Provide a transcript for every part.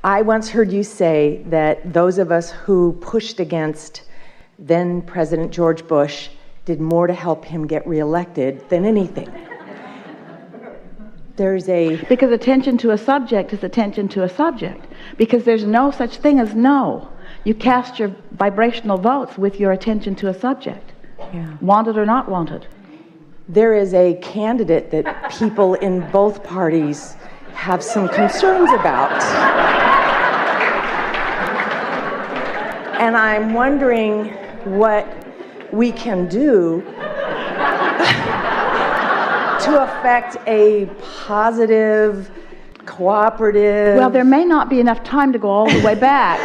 I once heard you say that those of us who pushed against then President George Bush did more to help him get reelected than anything. Because attention to a subject is attention to a subject. Because there's no such thing as no. You cast your vibrational votes with your attention to a subject. Yeah. Wanted or not wanted. There is a candidate that people in both parties have some concerns about. And I'm wondering what we can do to affect a positive, cooperative... Well, there may not be enough time to go all the way back.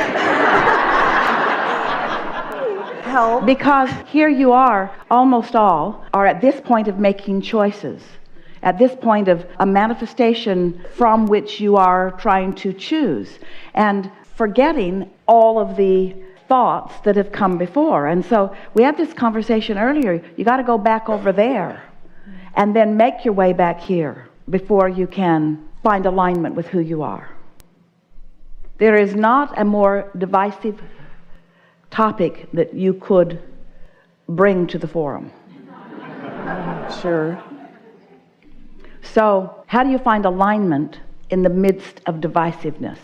Help. Because here you are, almost all, are at this point of making choices. At this point of a manifestation from which you are trying to choose. And forgetting all of the thoughts that have come before. And so we had this conversation earlier. You got to go back over there and then make your way back here before you can find alignment with who you are. There is not a more divisive topic that you could bring to the forum. Sure. So how do you find alignment in the midst of divisiveness?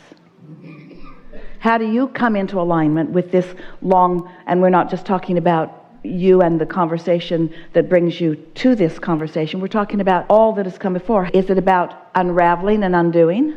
How do you come into alignment with this long, and we're not just talking about you and the conversation that brings you to this conversation, we're talking about all that has come before. Is it about unraveling and undoing?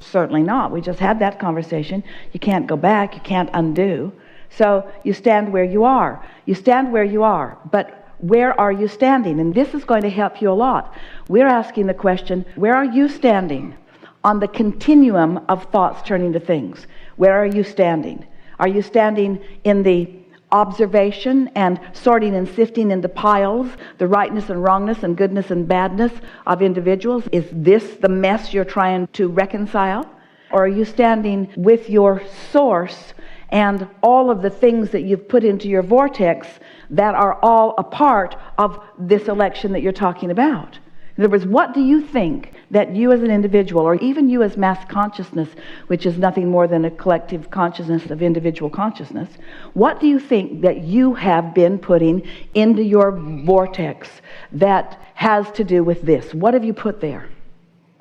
Certainly not. We just had that conversation. You can't go back, you can't undo. So you stand where you are. You stand where you are, but where are you standing? And this is going to help you a lot. We're asking the question, where are you standing on the continuum of thoughts turning to things? Where are you standing? Are you standing in the observation and sorting and sifting into piles the rightness and wrongness and goodness and badness of individuals? Is this the mess you're trying to reconcile? Or are you standing with your source and all of the things that you've put into your vortex that are all a part of this election that you're talking about? In other words, what do you think that you as an individual, or even you as mass consciousness, which is nothing more than a collective consciousness of individual consciousness, what do you think that you have been putting into your vortex that has to do with this? What have you put there?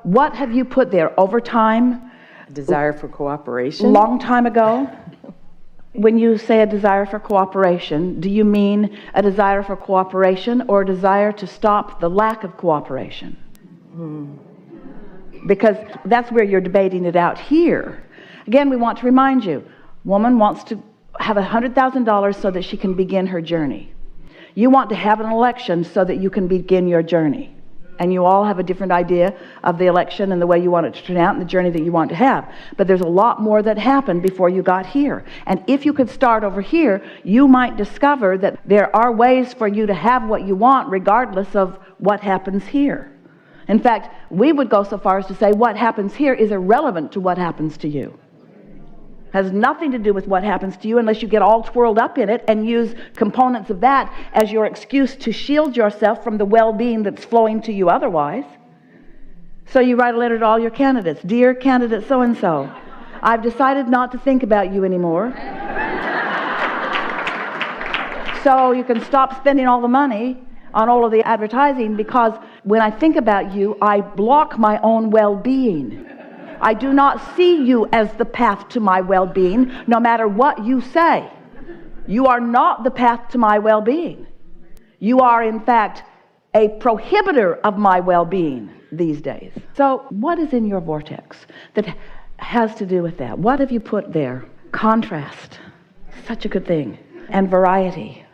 What have you put there over time? A desire for cooperation? Long time ago? When you say a desire for cooperation, do you mean a desire for cooperation or a desire to stop the lack of cooperation? Because that's where you're debating it out here. Again, we want to remind you, woman wants to have $100,000 so that she can begin her journey. You want to have an election so that you can begin your journey. And you all have a different idea of the election and the way you want it to turn out and the journey that you want to have. But there's a lot more that happened before you got here. And if you could start over here, you might discover that there are ways for you to have what you want regardless of what happens here. In fact, we would go so far as to say what happens here is irrelevant to what happens to you. Has nothing to do with what happens to you unless you get all twirled up in it and use components of that as your excuse to shield yourself from the well-being that's flowing to you otherwise. So you write a letter to all your candidates. Dear candidate so-and-so, I've decided not to think about you anymore. So you can stop spending all the money on all of the advertising, because when I think about you, I block my own well-being. I do not see you as the path to my well-being, no matter what you say. You are not the path to my well-being. You are, in fact, a prohibitor of my well-being these days. So what is in your vortex that has to do with that? What have you put there? Contrast, such a good thing, and variety,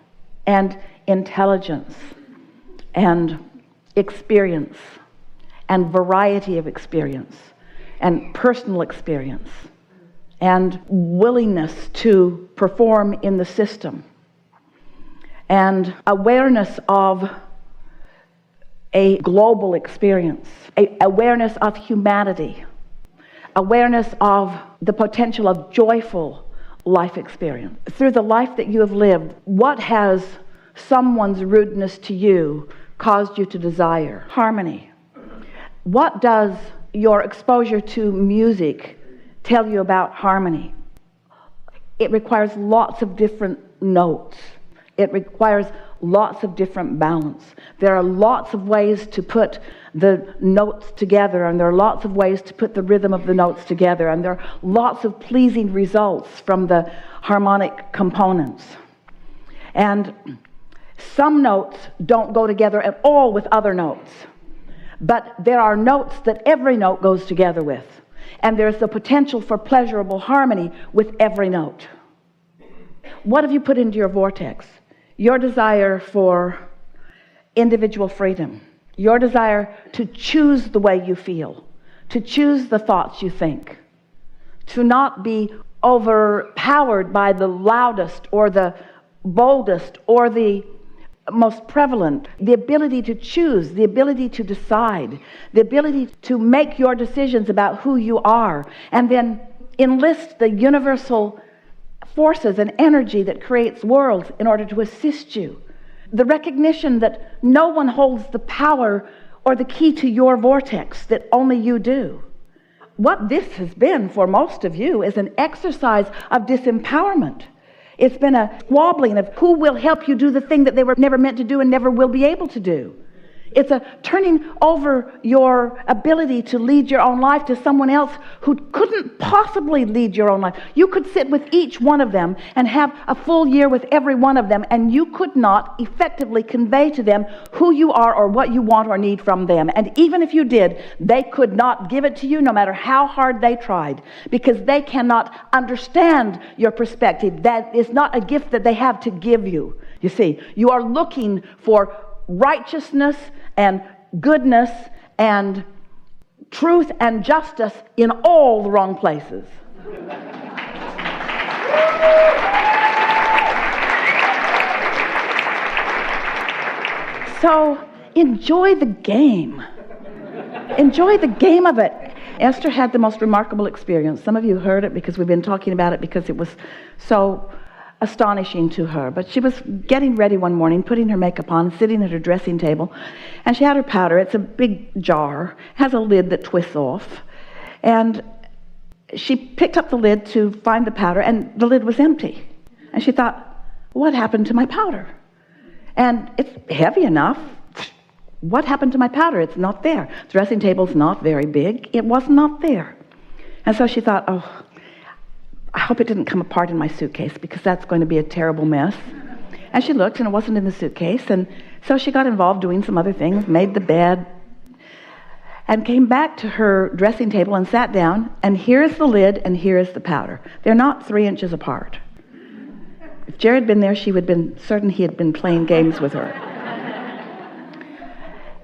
and intelligence, and experience, and variety of experience, and personal experience, and willingness to perform in the system, and awareness of a global experience, awareness of humanity, awareness of the potential of joyful life experience. Through the life that you have lived, what has someone's rudeness to you caused you to desire? Harmony. What does your exposure to music tell you about harmony. It requires lots of different notes. It requires lots of different balance. There are lots of ways to put the notes together, and there are lots of ways to put the rhythm of the notes together, and there are lots of pleasing results from the harmonic components. And some notes don't go together at all with other notes, but there are notes that every note goes together with, and there's the potential for pleasurable harmony with every note. What have you put into your vortex? Your desire for individual freedom, your desire to choose the way you feel, to choose the thoughts you think, to not be overpowered by the loudest or the boldest or the most prevalent, the ability to choose, the ability to decide, the ability to make your decisions about who you are, and then enlist the universal forces and energy that creates worlds in order to assist you. The recognition that no one holds the power or the key to your vortex, that only you do. What this has been for most of you is an exercise of disempowerment. It's been a squabbling of who will help you do the thing that they were never meant to do and never will be able to do. It's a turning over your ability to lead your own life to someone else who couldn't possibly lead your own life. You could sit with each one of them and have a full year with every one of them, and you could not effectively convey to them who you are or what you want or need from them. And even if you did, they could not give it to you no matter how hard they tried, because they cannot understand your perspective. That is not a gift that they have to give you. You see, you are looking for righteousness and goodness and truth and justice in all the wrong places. So enjoy the game. Enjoy the game of it. Esther had the most remarkable experience. Some of you heard it because we've been talking about it because it was so astonishing to her. But she was getting ready one morning, putting her makeup on, sitting at her dressing table, and she had her powder. It's a big jar, has a lid that twists off, and she picked up the lid to find the powder, and the lid was empty. And she thought, what happened to my powder? And it's heavy enough. What happened to my powder? It's not there. The dressing table's not very big. It was not there. And so she thought, oh, I hope it didn't come apart in my suitcase, because that's going to be a terrible mess. And she looked, and it wasn't in the suitcase. And so she got involved doing some other things, made the bed, and came back to her dressing table and sat down. And here's the lid, and here's the powder. They're not 3 inches apart. If Jerry had been there, she would have been certain he had been playing games with her.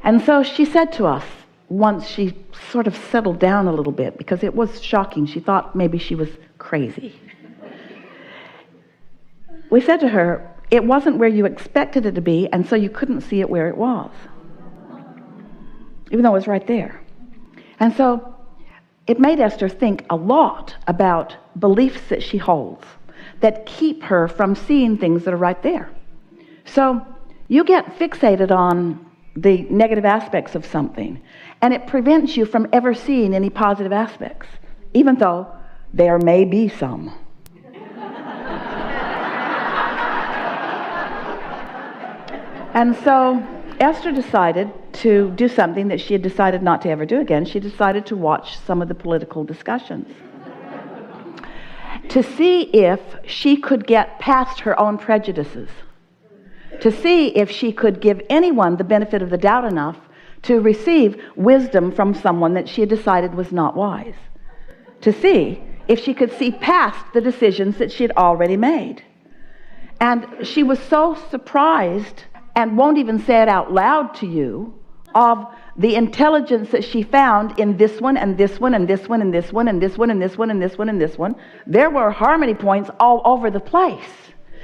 And so she said to us, once she sort of settled down a little bit, because it was shocking. She thought maybe she was crazy. We said to her, it wasn't where you expected it to be, and so you couldn't see it where it was, even though it was right there. And so it made Esther think a lot about beliefs that she holds that keep her from seeing things that are right there. So you get fixated on the negative aspects of something, and it prevents you from ever seeing any positive aspects, even though there may be some. And so Esther decided to do something that she had decided not to ever do again. She decided to watch some of the political discussions to see if she could get past her own prejudices, to see if she could give anyone the benefit of the doubt enough to receive wisdom from someone that she had decided was not wise, to see if she could see past the decisions that she had already made. And she was so surprised, and won't even say it out loud to you, of the intelligence that she found in this one and this one and this one and this one and this one and this one and this one and this one. There were harmony points all over the place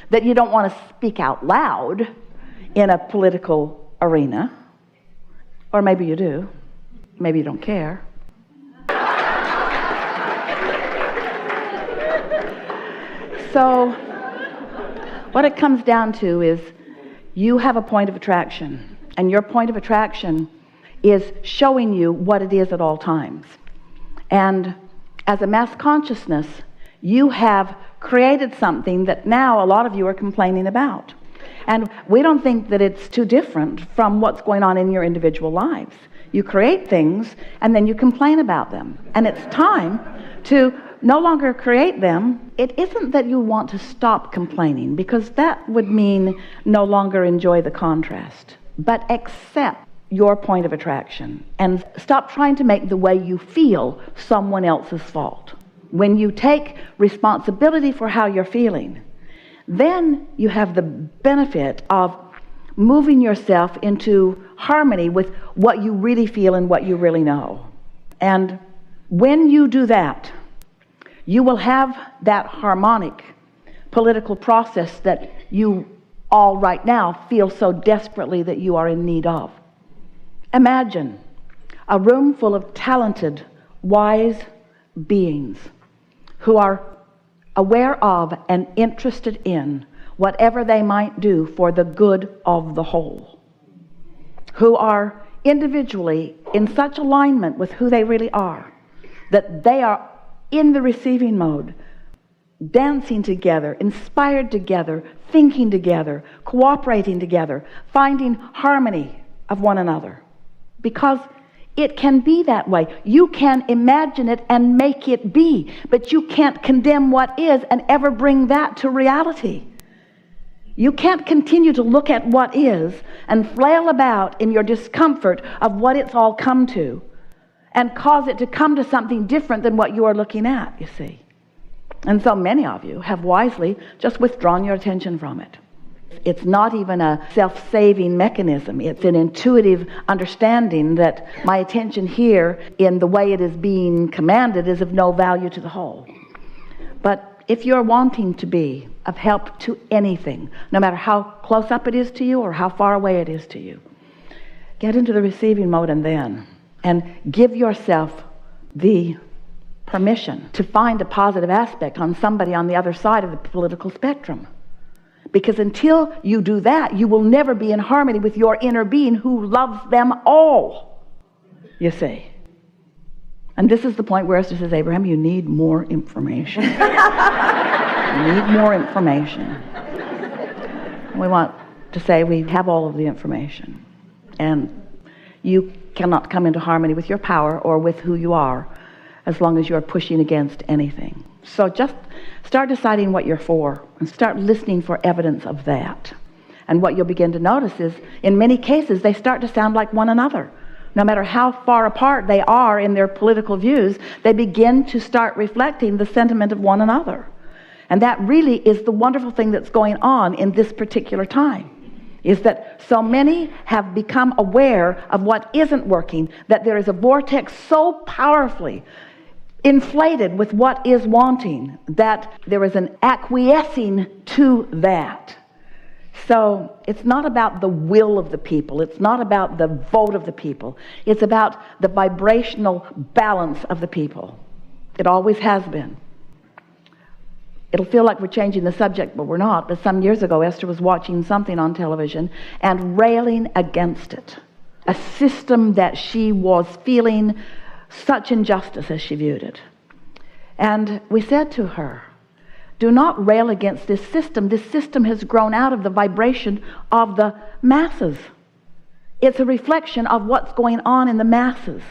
that you don't want to speak out loud in a political arena. Or maybe you do. Maybe you don't care. So what it comes down to is you have a point of attraction, and your point of attraction is showing you what it is at all times. And as a mass consciousness, you have created something that now a lot of you are complaining about. And we don't think that it's too different from what's going on in your individual lives. You create things and then you complain about them. And it's time to no longer create them. It isn't that you want to stop complaining, because that would mean no longer enjoy the contrast, but accept your point of attraction and stop trying to make the way you feel someone else's fault. When you take responsibility for how you're feeling, then you have the benefit of moving yourself into harmony with what you really feel and what you really know. And when you do that, you will have that harmonic political process that you all right now feel so desperately that you are in need of. Imagine a room full of talented, wise beings who are aware of and interested in whatever they might do for the good of the whole, who are individually in such alignment with who they really are that they are in the receiving mode, dancing together, inspired together, thinking together, cooperating together, finding harmony of one another. Because it can be that way. You can imagine it and make it be, but you can't condemn what is and ever bring that to reality. You can't continue to look at what is and flail about in your discomfort of what it's all come to and cause it to come to something different than what you are looking at, you see. And so many of you have wisely just withdrawn your attention from it. It's not even a self-saving mechanism. It's an intuitive understanding that my attention here in the way it is being commanded is of no value to the whole. But if you're wanting to be of help to anything, no matter how close up it is to you or how far away it is to you, get into the receiving mode and give yourself the permission to find a positive aspect on somebody on the other side of the political spectrum. Because until you do that, you will never be in harmony with your inner being who loves them all, you see. And this is the point where Esther says, Abraham, you need more information. You need more information. We want to say we have all of the information. And you cannot come into harmony with your power or with who you are as long as you're pushing against anything. So just start deciding what you're for and start listening for evidence of that. And what you'll begin to notice is, in many cases, they start to sound like one another. No matter how far apart they are in their political views, they begin to start reflecting the sentiment of one another. And that really is the wonderful thing that's going on in this particular time, is that so many have become aware of what isn't working, that there is a vortex so powerfully inflated with what is wanting that there is an acquiescing to that. So it's not about the will of the people. It's not about the vote of the people. It's about the vibrational balance of the people. It always has been. It'll feel like we're changing the subject, but we're not. But some years ago, Esther was watching something on television and railing against it. A system that she was feeling such injustice as she viewed it. And we said to her, do not rail against this system. This system has grown out of the vibration of the masses. It's a reflection of what's going on in the masses.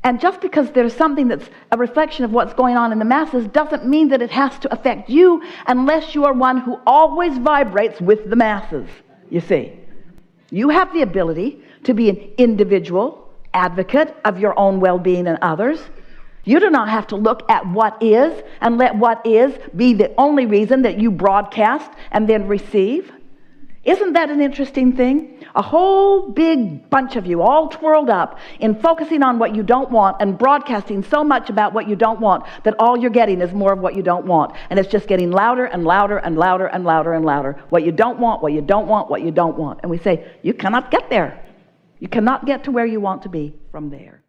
And just because there's something that's a reflection of what's going on in the masses doesn't mean that it has to affect you unless you are one who always vibrates with the masses, you see. You have the ability to be an individual advocate of your own well-being and others. You do not have to look at what is and let what is be the only reason that you broadcast and then receive. Isn't that an interesting thing? A whole big bunch of you all twirled up in focusing on what you don't want and broadcasting so much about what you don't want that all you're getting is more of what you don't want. And it's just getting louder and louder and louder and louder and louder. What you don't want, what you don't want, what you don't want. And we say, you cannot get there. You cannot get to where you want to be from there.